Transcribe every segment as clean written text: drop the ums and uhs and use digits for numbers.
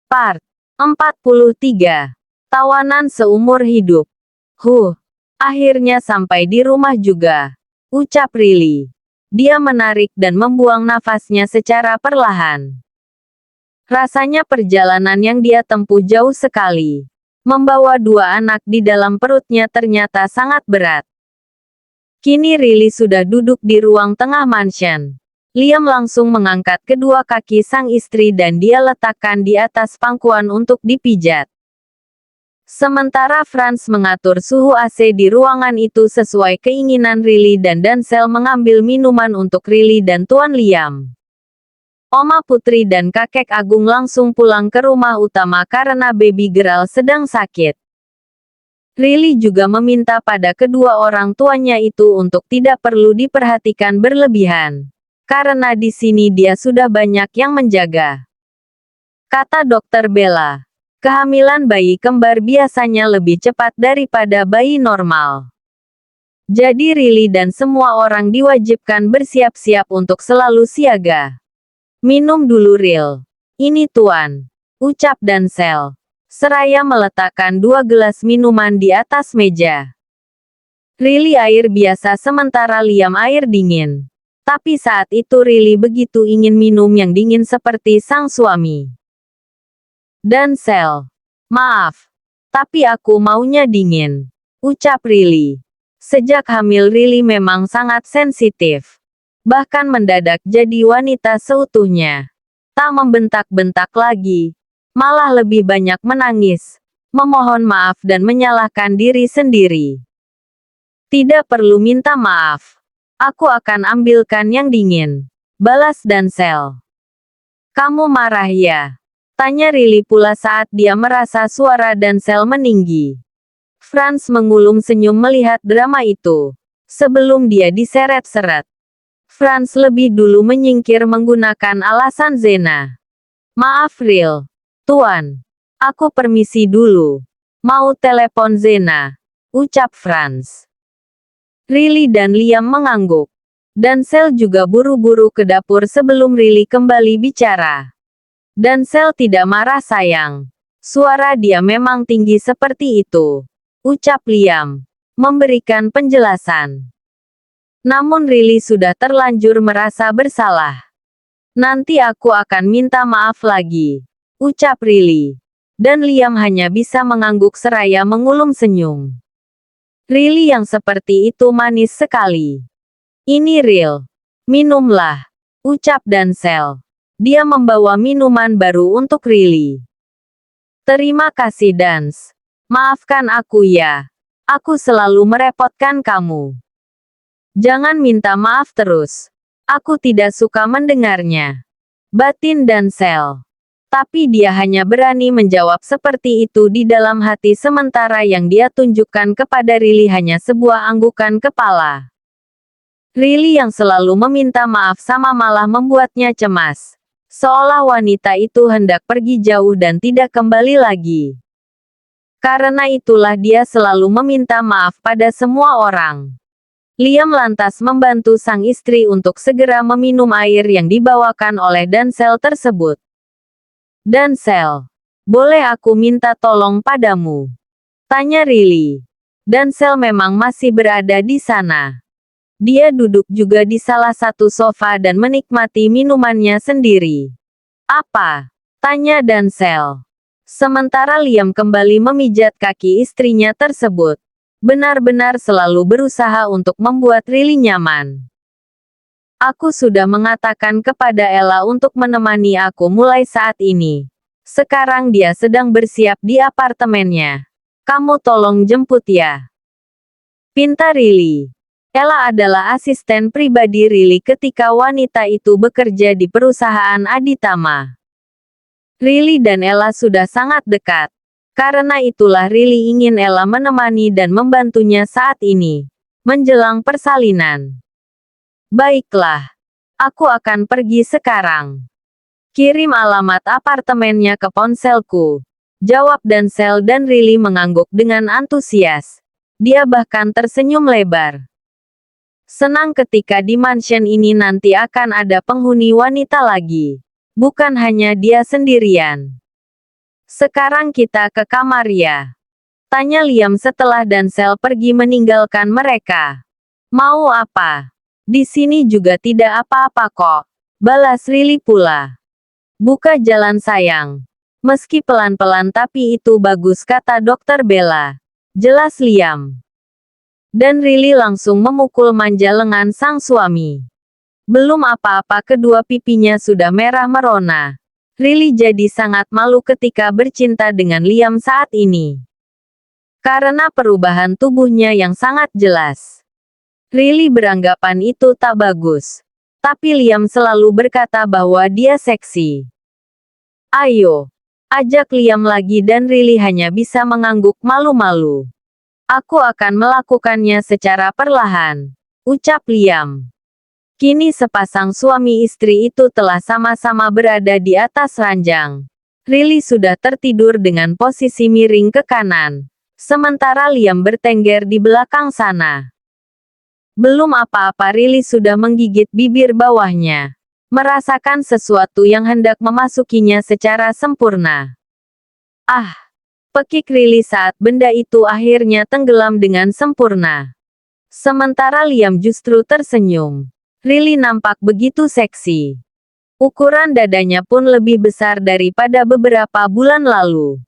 Part 43. Tawanan seumur hidup. Akhirnya sampai di rumah juga, ucap Riley. Dia menarik dan membuang nafasnya secara perlahan. Rasanya perjalanan yang dia tempuh jauh sekali. Membawa dua anak di dalam perutnya ternyata sangat berat. Kini Riley sudah duduk di ruang tengah mansion. Liam langsung mengangkat kedua kaki sang istri dan dia letakkan di atas pangkuan untuk dipijat. Sementara Franz mengatur suhu AC di ruangan itu sesuai keinginan Riley dan Denzel mengambil minuman untuk Riley dan Tuan Liam. Oma Putri dan kakek Agung langsung pulang ke rumah utama karena baby girl sedang sakit. Riley juga meminta pada kedua orang tuanya itu untuk tidak perlu diperhatikan berlebihan. Karena di sini dia sudah banyak yang menjaga. Kata Dokter Bella, kehamilan bayi kembar biasanya lebih cepat daripada bayi normal. Jadi Riley dan semua orang diwajibkan bersiap-siap untuk selalu siaga. Minum dulu Ril. Ini Tuan, ucap Denzel. Seraya meletakkan 2 gelas minuman di atas meja. Riley air biasa sementara Liam air dingin. Tapi saat itu Riley begitu ingin minum yang dingin seperti sang suami. Denzel, maaf, tapi aku maunya dingin, ucap Riley. Sejak hamil Riley memang sangat sensitif. Bahkan mendadak jadi wanita seutuhnya. Tak membentak-bentak lagi, malah lebih banyak menangis, memohon maaf dan menyalahkan diri sendiri. Tidak perlu minta maaf. Aku akan ambilkan yang dingin, balas Denzel. Kamu marah ya? Tanya Riley pula saat dia merasa suara Denzel meninggi. Franz mengulum senyum melihat drama itu. Sebelum dia diseret-seret. Franz lebih dulu menyingkir menggunakan alasan Zena. Maaf Ril, Tuan. Aku permisi dulu. Mau telepon Zena, ucap Franz. Riley dan Liam mengangguk. Denzel juga buru-buru ke dapur sebelum Riley kembali bicara. Denzel tidak marah sayang. Suara dia memang tinggi seperti itu, ucap Liam, memberikan penjelasan. Namun Riley sudah terlanjur merasa bersalah. Nanti aku akan minta maaf lagi, ucap Riley. Dan Liam hanya bisa mengangguk seraya mengulum senyum. Riley yang seperti itu manis sekali. Ini Ril. Minumlah, ucap Denzel. Dia membawa minuman baru untuk Riley. Terima kasih Dans. Maafkan aku ya. Aku selalu merepotkan kamu. Jangan minta maaf terus. Aku tidak suka mendengarnya. Batin Denzel. Tapi dia hanya berani menjawab seperti itu di dalam hati sementara yang dia tunjukkan kepada Riley hanya sebuah anggukan kepala. Riley yang selalu meminta maaf sama malah membuatnya cemas. Seolah wanita itu hendak pergi jauh dan tidak kembali lagi. Karena itulah dia selalu meminta maaf pada semua orang. Liam lantas membantu sang istri untuk segera meminum air yang dibawakan oleh Denzel tersebut. Denzel, boleh aku minta tolong padamu? Tanya Riley. Denzel memang masih berada di sana. Dia duduk juga di salah satu sofa dan menikmati minumannya sendiri. Apa? Tanya Denzel. Sementara Liam kembali memijat kaki istrinya tersebut. Benar-benar selalu berusaha untuk membuat Riley nyaman. Aku sudah mengatakan kepada Ella untuk menemani aku mulai saat ini. Sekarang dia sedang bersiap di apartemennya. Kamu tolong jemput ya. Pinta Riley. Ella adalah asisten pribadi Riley ketika wanita itu bekerja di perusahaan Aditama. Riley dan Ella sudah sangat dekat. Karena itulah Riley ingin Ella menemani dan membantunya saat ini. Menjelang persalinan. Baiklah. Aku akan pergi sekarang. Kirim alamat apartemennya ke ponselku. Jawab Denzel dan Riley mengangguk dengan antusias. Dia bahkan tersenyum lebar. Senang ketika di mansion ini nanti akan ada penghuni wanita lagi. Bukan hanya dia sendirian. Sekarang kita ke kamar ya. Tanya Liam setelah Dansel pergi meninggalkan mereka. Mau apa? Di sini juga tidak apa-apa kok. Balas Riley pula. Buka jalan sayang. Meski pelan-pelan tapi itu bagus kata Dokter Bella. Jelas Liam. Dan Riley langsung memukul manja lengan sang suami. Belum apa-apa kedua pipinya sudah merah merona. Riley jadi sangat malu ketika bercinta dengan Liam saat ini. Karena perubahan tubuhnya yang sangat jelas. Riley beranggapan itu tak bagus. Tapi Liam selalu berkata bahwa dia seksi. Ayo, ajak Liam lagi dan Riley hanya bisa mengangguk malu-malu. Aku akan melakukannya secara perlahan, ucap Liam. Kini sepasang suami istri itu telah sama-sama berada di atas ranjang. Riley sudah tertidur dengan posisi miring ke kanan. Sementara Liam bertengger di belakang sana. Belum apa-apa Riley sudah menggigit bibir bawahnya. Merasakan sesuatu yang hendak memasukinya secara sempurna. Ah! Pekik Riley saat benda itu akhirnya tenggelam dengan sempurna. Sementara Liam justru tersenyum. Riley nampak begitu seksi. Ukuran dadanya pun lebih besar daripada beberapa bulan lalu.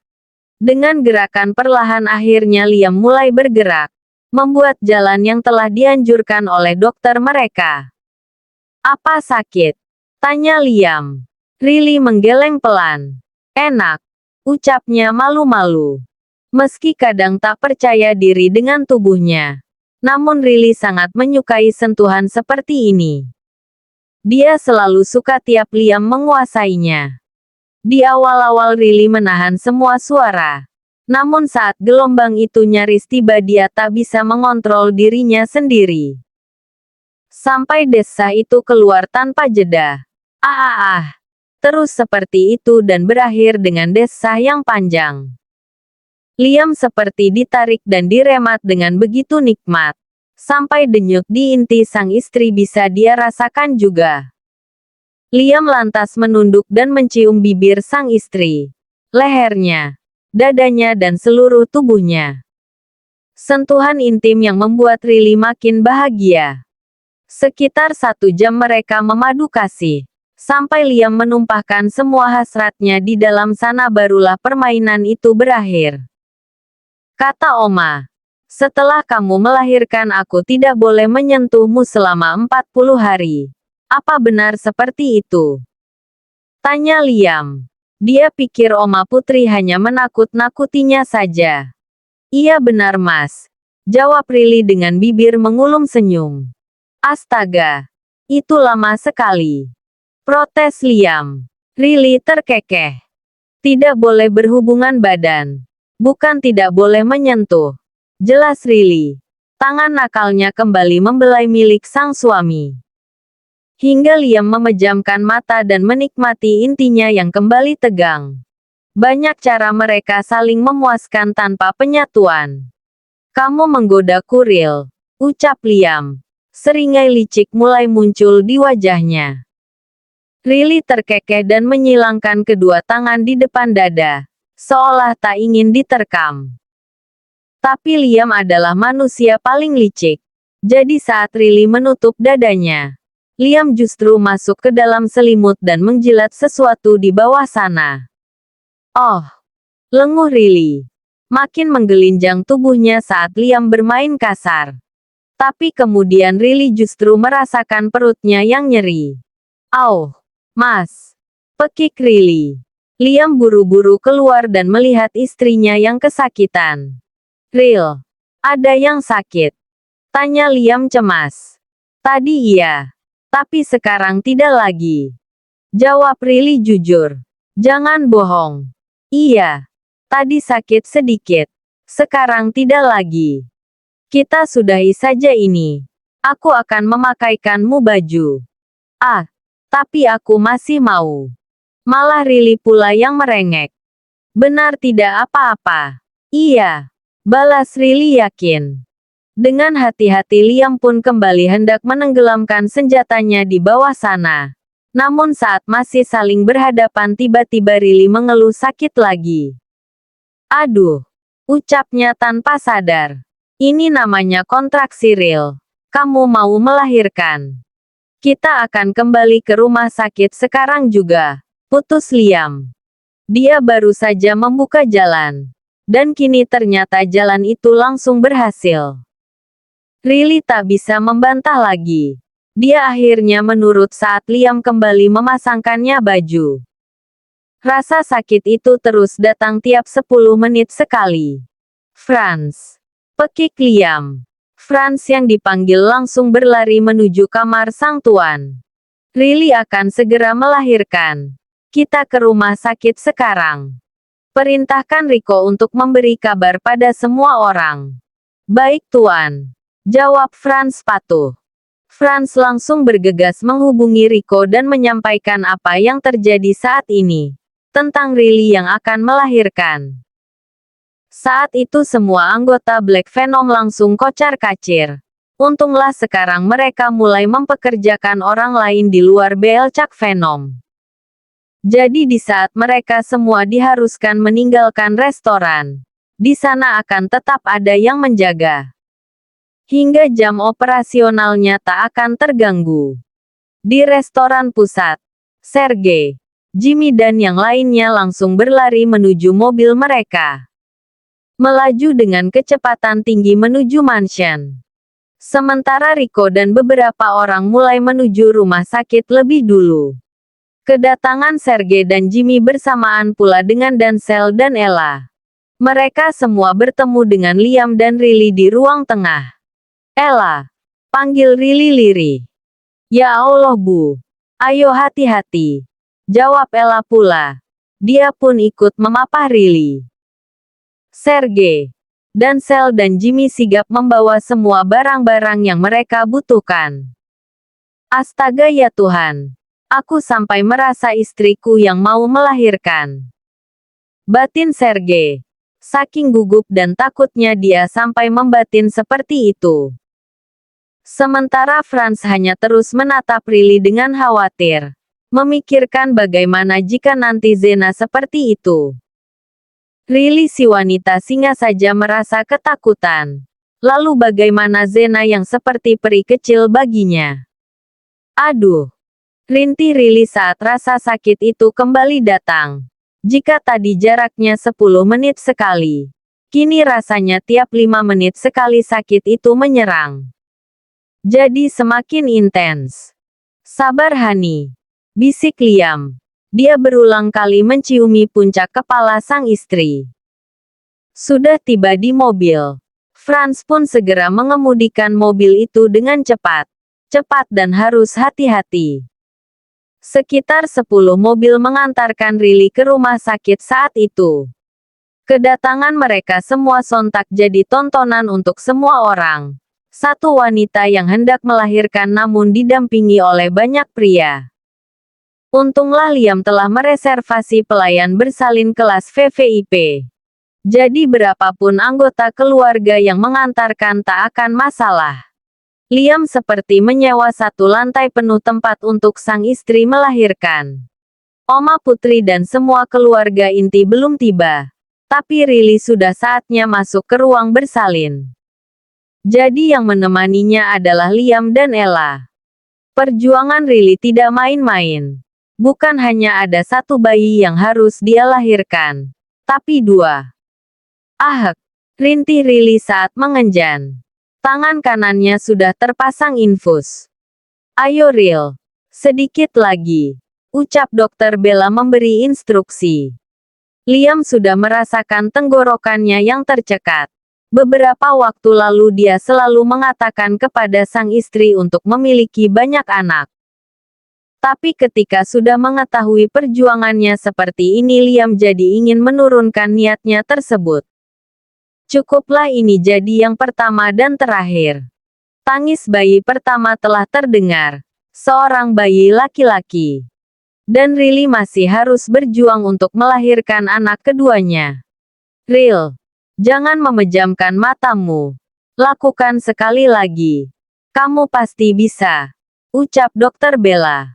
Dengan gerakan perlahan akhirnya Liam mulai bergerak. Membuat jalan yang telah dianjurkan oleh dokter mereka. Apa sakit? Tanya Liam. Riley menggeleng pelan. Enak. Ucapnya malu-malu. Meski kadang tak percaya diri dengan tubuhnya. Namun Riley sangat menyukai sentuhan seperti ini. Dia selalu suka tiap Liam menguasainya. Di awal-awal Riley menahan semua suara. Namun saat gelombang itu nyaris tiba dia tak bisa mengontrol dirinya sendiri. Sampai desa itu keluar tanpa jeda. Terus seperti itu dan berakhir dengan desah yang panjang. Liam seperti ditarik dan diremat dengan begitu nikmat. Sampai denyut di inti sang istri bisa dia rasakan juga. Liam lantas menunduk dan mencium bibir sang istri. Lehernya, dadanya dan seluruh tubuhnya. Sentuhan intim yang membuat Riley makin bahagia. Sekitar 1 jam mereka memadu kasih. Sampai Liam menumpahkan semua hasratnya di dalam sana barulah permainan itu berakhir. Kata Oma, setelah kamu melahirkan aku tidak boleh menyentuhmu selama 40 hari. Apa benar seperti itu? Tanya Liam. Dia pikir Oma Putri hanya menakut-nakutinya saja. Iya benar mas. Jawab Riley dengan bibir mengulum senyum. Astaga. Itu lama sekali. Protes Liam. Riley terkekeh. Tidak boleh berhubungan badan. Bukan tidak boleh menyentuh. Jelas Riley. Tangan nakalnya kembali membelai milik sang suami. Hingga Liam memejamkan mata dan menikmati intinya yang kembali tegang. Banyak cara mereka saling memuaskan tanpa penyatuan. Kamu menggoda Kuril, ucap Liam. Seringai licik mulai muncul di wajahnya. Riley terkekeh dan menyilangkan kedua tangan di depan dada. Seolah tak ingin diterkam. Tapi Liam adalah manusia paling licik. Jadi saat Riley menutup dadanya, Liam justru masuk ke dalam selimut dan menjilat sesuatu di bawah sana. Oh! Lenguh Riley. Makin menggelinjang tubuhnya saat Liam bermain kasar. Tapi kemudian Riley justru merasakan perutnya yang nyeri. Au! Mas! Pekik Riley. Liam buru-buru keluar dan melihat istrinya yang kesakitan. Ril, ada yang sakit? Tanya Liam cemas. Tadi iya. Tapi sekarang tidak lagi. Jawab Riley jujur. Jangan bohong. Iya. Tadi sakit sedikit. Sekarang tidak lagi. Kita sudahi saja ini. Aku akan memakaikanmu baju. Tapi aku masih mau. Malah Riley pula yang merengek. Benar tidak apa-apa. Iya. Balas Riley yakin. Dengan hati-hati Liam pun kembali hendak menenggelamkan senjatanya di bawah sana. Namun saat masih saling berhadapan tiba-tiba Riley mengeluh sakit lagi. Aduh, ucapnya tanpa sadar. Ini namanya kontraksi real. Kamu mau melahirkan? Kita akan kembali ke rumah sakit sekarang juga. Putus Liam. Dia baru saja membuka jalan. Dan kini ternyata jalan itu langsung berhasil. Riley tak bisa membantah lagi. Dia akhirnya menurut saat Liam kembali memasangkannya baju. Rasa sakit itu terus datang tiap 10 menit sekali. Franz. Pekik Liam. Franz yang dipanggil langsung berlari menuju kamar sang tuan. Riley akan segera melahirkan. Kita ke rumah sakit sekarang. Perintahkan Rico untuk memberi kabar pada semua orang. Baik tuan. Jawab Franz patuh. Franz langsung bergegas menghubungi Rico dan menyampaikan apa yang terjadi saat ini. Tentang Riley yang akan melahirkan. Saat itu semua anggota Black Venom langsung kocar-kacir. Untunglah sekarang mereka mulai mempekerjakan orang lain di luar Belcak Venom. Jadi di saat mereka semua diharuskan meninggalkan restoran, di sana akan tetap ada yang menjaga. Hingga jam operasionalnya tak akan terganggu. Di restoran pusat, Sergei, Jimmy dan yang lainnya langsung berlari menuju mobil mereka. Melaju dengan kecepatan tinggi menuju mansion. Sementara Rico dan beberapa orang mulai menuju rumah sakit lebih dulu. Kedatangan Sergei dan Jimmy bersamaan pula dengan Denzel dan Ella. Mereka semua bertemu dengan Liam dan Riley di ruang tengah. Ella, panggil Riley lirih. Ya Allah Bu. Ayo hati-hati. Jawab Ella pula. Dia pun ikut memapah Riley. Sergei, Denzel dan Jimmy sigap membawa semua barang-barang yang mereka butuhkan. Astaga ya Tuhan. Aku sampai merasa istriku yang mau melahirkan. Batin Sergei. Saking gugup dan takutnya dia sampai membatin seperti itu. Sementara Franz hanya terus menatap Riley dengan khawatir. Memikirkan bagaimana jika nanti Zena seperti itu. Riley si wanita singa saja merasa ketakutan. Lalu bagaimana Zena yang seperti peri kecil baginya? Aduh. Rintih Riley saat rasa sakit itu kembali datang. Jika tadi jaraknya 10 menit sekali. Kini rasanya tiap 5 menit sekali sakit itu menyerang. Jadi semakin intens. Sabar Hani. Bisik Liam. Dia berulang kali menciumi puncak kepala sang istri. Sudah tiba di mobil. Franz pun segera mengemudikan mobil itu dengan cepat. Cepat dan harus hati-hati. Sekitar 10 mobil mengantarkan Riley ke rumah sakit saat itu. Kedatangan mereka semua sontak jadi tontonan untuk semua orang. Satu wanita yang hendak melahirkan namun didampingi oleh banyak pria. Untunglah Liam telah mereservasi pelayan bersalin kelas VVIP. Jadi berapapun anggota keluarga yang mengantarkan tak akan masalah. Liam seperti menyewa satu lantai penuh tempat untuk sang istri melahirkan. Oma Putri dan semua keluarga inti belum tiba. Tapi Riley sudah saatnya masuk ke ruang bersalin. Jadi yang menemaninya adalah Liam dan Ella. Perjuangan Riley tidak main-main. Bukan hanya ada satu bayi yang harus dia lahirkan. Tapi 2. Ahek. Rintih Riley saat mengenjan. Tangan kanannya sudah terpasang infus. Ayo Ril. Sedikit lagi. Ucap Dokter Bella memberi instruksi. Liam sudah merasakan tenggorokannya yang tercekat. Beberapa waktu lalu dia selalu mengatakan kepada sang istri untuk memiliki banyak anak. Tapi ketika sudah mengetahui perjuangannya seperti ini Liam jadi ingin menurunkan niatnya tersebut. Cukuplah ini jadi yang pertama dan terakhir. Tangis bayi pertama telah terdengar. Seorang bayi laki-laki. Dan Riley masih harus berjuang untuk melahirkan anak keduanya. Ril, jangan memejamkan matamu. Lakukan sekali lagi. Kamu pasti bisa. Ucap Dokter Bella.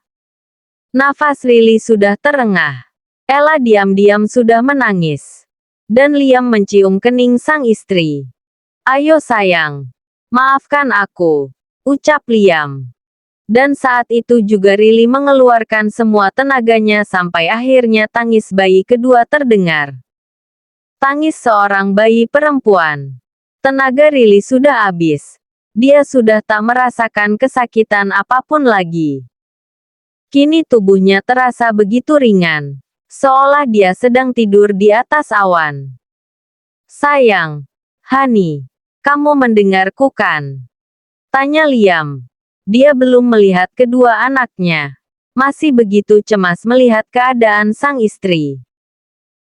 Nafas Riley sudah terengah. Ella diam-diam sudah menangis. Dan Liam mencium kening sang istri. "Ayo sayang. Maafkan aku," ucap Liam. Dan saat itu juga Riley mengeluarkan semua tenaganya sampai akhirnya tangis bayi kedua terdengar. Tangis seorang bayi perempuan. Tenaga Riley sudah habis. Dia sudah tak merasakan kesakitan apapun lagi. Kini tubuhnya terasa begitu ringan. Seolah dia sedang tidur di atas awan. "Sayang. Honey. Kamu mendengarku kan?" tanya Liam. Dia belum melihat kedua anaknya. Masih begitu cemas melihat keadaan sang istri.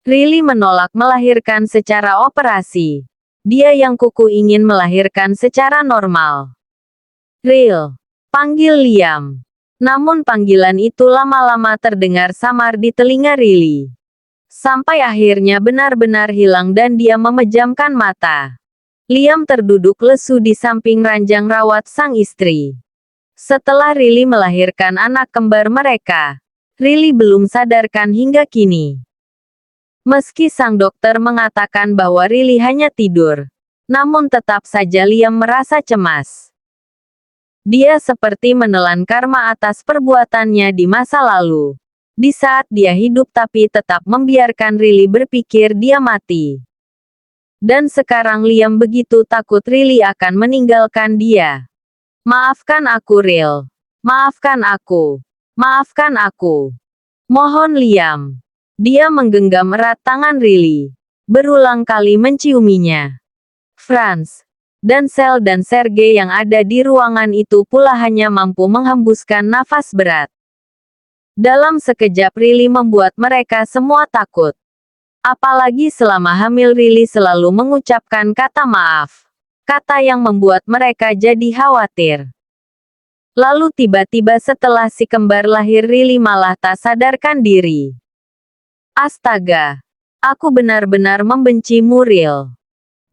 Riley menolak melahirkan secara operasi. Dia yang kuku ingin melahirkan secara normal. "Ril," panggil Liam. Namun panggilan itu lama-lama terdengar samar di telinga Riley. Sampai akhirnya benar-benar hilang dan dia memejamkan mata. Liam terduduk lesu di samping ranjang rawat sang istri. Setelah Riley melahirkan anak kembar mereka, Riley belum sadarkan hingga kini. Meski sang dokter mengatakan bahwa Riley hanya tidur, namun tetap saja Liam merasa cemas. Dia seperti menelan karma atas perbuatannya di masa lalu. Di saat dia hidup tapi tetap membiarkan Riley berpikir dia mati. Dan sekarang Liam begitu takut Riley akan meninggalkan dia. "Maafkan aku Ril. Maafkan aku. Maafkan aku. Mohon Liam." Dia menggenggam erat tangan Riley. Berulang kali menciuminya. Franz, Denzel dan Sergei yang ada di ruangan itu pula hanya mampu menghembuskan nafas berat. Dalam sekejap Riley membuat mereka semua takut. Apalagi selama hamil Riley selalu mengucapkan kata maaf. Kata yang membuat mereka jadi khawatir. Lalu tiba-tiba setelah si kembar lahir Riley malah tak sadarkan diri. "Astaga. Aku benar-benar membencimu Ril,"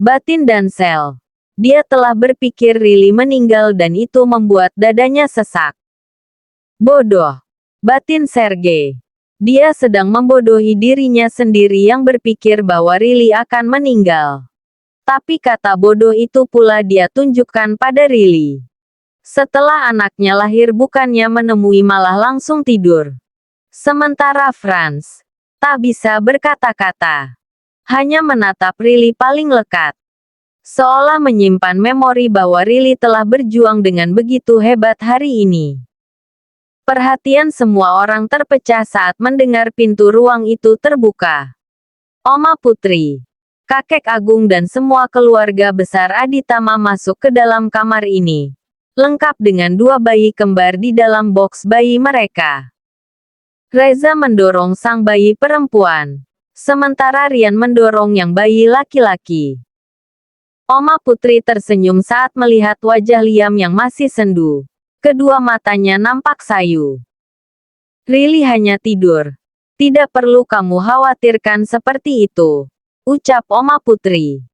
batin Denzel. Dia telah berpikir Riley meninggal dan itu membuat dadanya sesak. "Bodoh," batin Sergei. Dia sedang membodohi dirinya sendiri yang berpikir bahwa Riley akan meninggal. Tapi kata bodoh itu pula dia tunjukkan pada Riley. Setelah anaknya lahir bukannya menemui malah langsung tidur. Sementara Franz tak bisa berkata-kata. Hanya menatap Riley paling lekat. Seolah menyimpan memori bahwa Riley telah berjuang dengan begitu hebat hari ini. Perhatian semua orang terpecah saat mendengar pintu ruang itu terbuka. Oma Putri, kakek agung dan semua keluarga besar Aditama masuk ke dalam kamar ini. Lengkap dengan dua bayi kembar di dalam boks bayi mereka. Reza mendorong sang bayi perempuan. Sementara Rian mendorong yang bayi laki-laki. Oma Putri tersenyum saat melihat wajah Liam yang masih sendu. Kedua matanya nampak sayu. "Riley hanya tidur. Tidak perlu kamu khawatirkan seperti itu," ucap Oma Putri.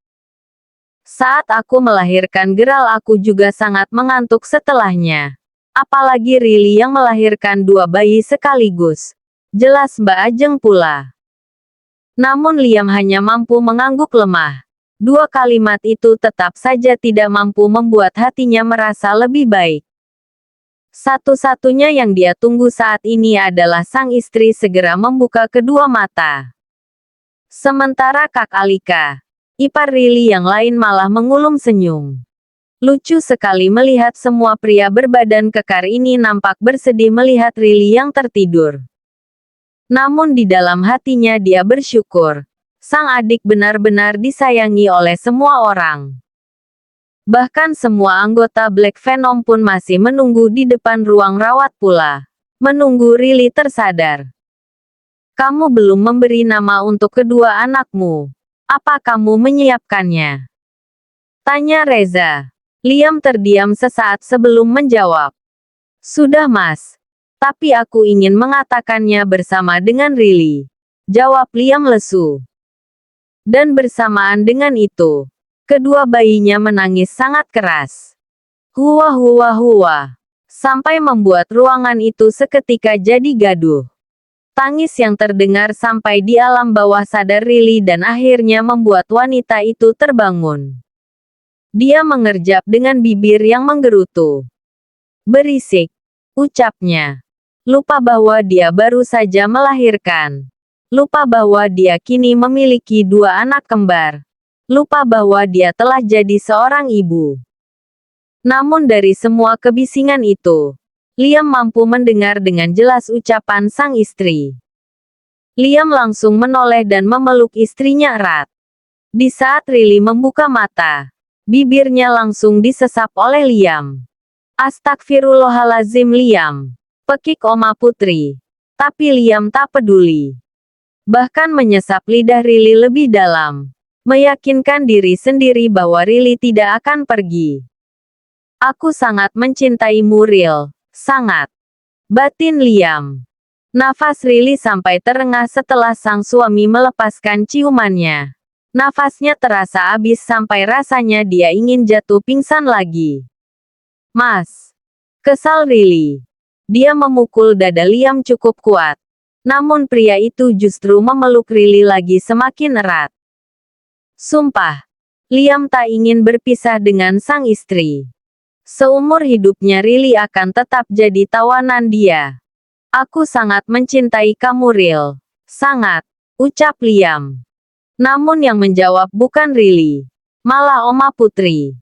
"Saat aku melahirkan Geral aku juga sangat mengantuk setelahnya. Apalagi Riley yang melahirkan dua bayi sekaligus. Jelas Mbak Ajeng pula." Namun Liam hanya mampu mengangguk lemah. Dua kalimat itu tetap saja tidak mampu membuat hatinya merasa lebih baik. Satu-satunya yang dia tunggu saat ini adalah sang istri segera membuka kedua mata. Sementara Kak Alika, ipar Riley yang lain malah mengulum senyum. Lucu sekali melihat semua pria berbadan kekar ini nampak bersedih melihat Riley yang tertidur. Namun di dalam hatinya dia bersyukur. Sang adik benar-benar disayangi oleh semua orang. Bahkan semua anggota Black Venom pun masih menunggu di depan ruang rawat pula. Menunggu Riley tersadar. "Kamu belum memberi nama untuk kedua anakmu. Apa kamu menyiapkannya?" tanya Reza. Liam terdiam sesaat sebelum menjawab. "Sudah Mas. Tapi aku ingin mengatakannya bersama dengan Riley," jawab Liam lesu. Dan bersamaan dengan itu, kedua bayinya menangis sangat keras. Hua hua hua. sampai membuat ruangan itu seketika jadi gaduh. Tangis yang terdengar sampai di alam bawah sadar Riley dan akhirnya membuat wanita itu terbangun. Dia mengerjap dengan bibir yang menggerutu. Berisik, ucapnya. Lupa bahwa dia baru saja melahirkan. Lupa bahwa dia kini memiliki 2 anak kembar. Lupa bahwa dia telah jadi seorang ibu. Namun dari semua kebisingan itu, Liam mampu mendengar dengan jelas ucapan sang istri. Liam langsung menoleh dan memeluk istrinya erat. Di saat Riley membuka mata, bibirnya langsung disesap oleh Liam. Astagfirullahalazim Liam. Pekik Oma Putri. Tapi Liam tak peduli. Bahkan menyesap lidah Riley lebih dalam. Meyakinkan diri sendiri bahwa Riley tidak akan pergi. Aku sangat mencintaimu Ril. Sangat. Batin Liam. Nafas Riley sampai terengah setelah sang suami melepaskan ciumannya. Nafasnya terasa habis sampai rasanya dia ingin jatuh pingsan lagi. Mas. Kesal Riley. Dia memukul dada Liam cukup kuat. Namun pria itu justru memeluk Riley lagi semakin erat. Sumpah. Liam tak ingin berpisah dengan sang istri. Seumur hidupnya Riley akan tetap jadi tawanan dia. Aku sangat mencintai kamu Ril. Sangat. Ucap Liam. Namun yang menjawab bukan Riley. Malah Oma Putri.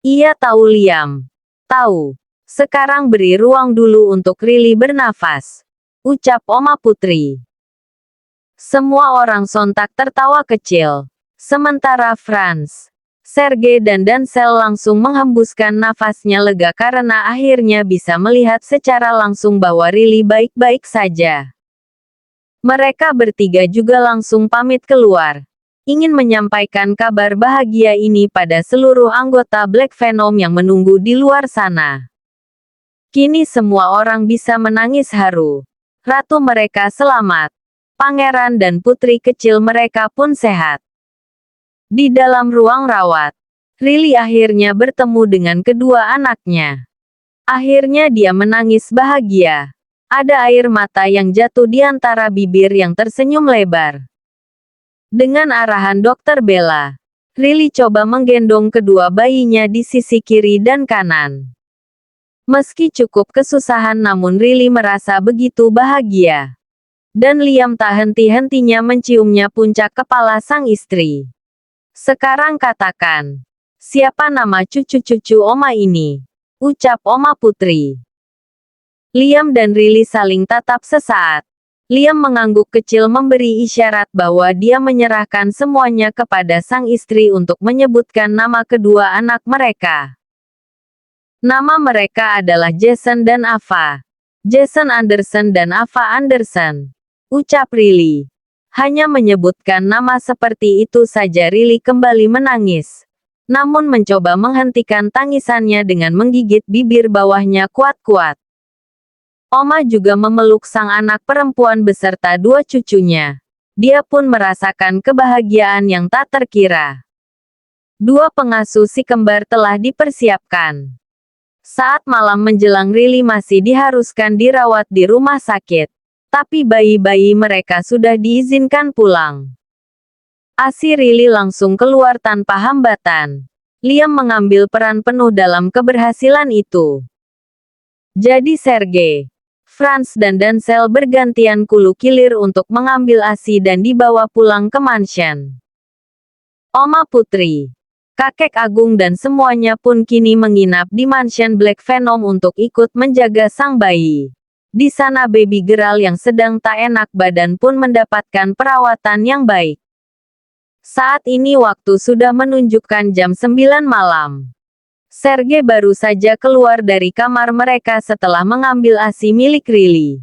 Ia tahu Liam. Tahu. Sekarang beri ruang dulu untuk Riley bernafas. Ucap Oma Putri. Semua orang sontak tertawa kecil. Sementara Franz, Sergei dan Dancel langsung menghembuskan nafasnya lega karena akhirnya bisa melihat secara langsung bahwa Riley baik-baik saja. Mereka bertiga juga langsung pamit keluar. Ingin menyampaikan kabar bahagia ini pada seluruh anggota Black Venom yang menunggu di luar sana. Kini semua orang bisa menangis haru. Ratu mereka selamat. Pangeran dan putri kecil mereka pun sehat. Di dalam ruang rawat, Riley akhirnya bertemu dengan kedua anaknya. Akhirnya dia menangis bahagia. Ada air mata yang jatuh di antara bibir yang tersenyum lebar. Dengan arahan Dokter Bella, Riley coba menggendong kedua bayinya di sisi kiri dan kanan. Meski cukup kesusahan namun Riley merasa begitu bahagia. Dan Liam tak henti-hentinya menciumnya puncak kepala sang istri. Sekarang katakan, siapa nama cucu-cucu Oma ini? Ucap Oma Putri. Liam dan Riley saling tatap sesaat. Liam mengangguk kecil memberi isyarat bahwa dia menyerahkan semuanya kepada sang istri untuk menyebutkan nama kedua anak mereka. Nama mereka adalah Jason dan Ava. Jason Anderson dan Ava Anderson. Ucap Riley. Hanya menyebutkan nama seperti itu saja Riley kembali menangis. Namun mencoba menghentikan tangisannya dengan menggigit bibir bawahnya kuat-kuat. Oma juga memeluk sang anak perempuan beserta 2 cucunya. Dia pun merasakan kebahagiaan yang tak terkira. 2 pengasuh si kembar telah dipersiapkan. Saat malam menjelang Riley masih diharuskan dirawat di rumah sakit. Tapi bayi-bayi mereka sudah diizinkan pulang. Asi Riley langsung keluar tanpa hambatan. Liam mengambil peran penuh dalam keberhasilan itu. Jadi Sergei, Franz dan Dancel bergantian kulu kilir untuk mengambil Asi dan dibawa pulang ke mansion. Oma Putri, kakek agung dan semuanya pun kini menginap di mansion Black Venom untuk ikut menjaga sang bayi. Di sana baby girl yang sedang tak enak badan pun mendapatkan perawatan yang baik. Saat ini waktu sudah menunjukkan jam 9 malam. Sergei baru saja keluar dari kamar mereka setelah mengambil Asi milik Riley.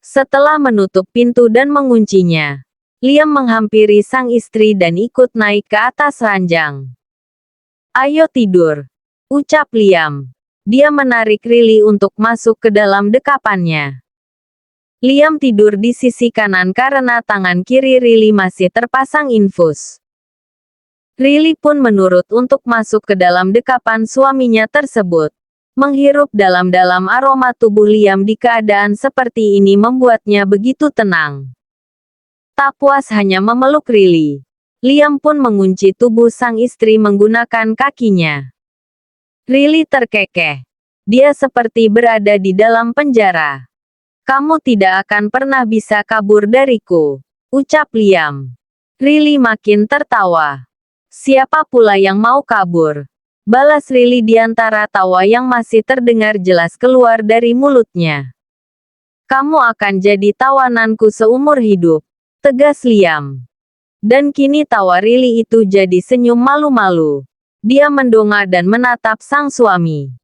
Setelah menutup pintu dan menguncinya, Liam menghampiri sang istri dan ikut naik ke atas ranjang. Ayo tidur, ucap Liam. Dia menarik Riley untuk masuk ke dalam dekapannya. Liam tidur di sisi kanan karena tangan kiri Riley masih terpasang infus. Riley pun menurut untuk masuk ke dalam dekapan suaminya tersebut. Menghirup dalam-dalam aroma tubuh Liam di keadaan seperti ini membuatnya begitu tenang. Tak puas hanya memeluk Riley, Liam pun mengunci tubuh sang istri menggunakan kakinya. Riley terkekeh. Dia seperti berada di dalam penjara. Kamu tidak akan pernah bisa kabur dariku, ucap Liam. Riley makin tertawa. Siapa pula yang mau kabur? Balas Riley di antara tawa yang masih terdengar jelas keluar dari mulutnya. Kamu akan jadi tawananku seumur hidup, tegas Liam. Dan kini tawa Riley itu jadi senyum malu-malu. Dia mendongak dan menatap sang suami.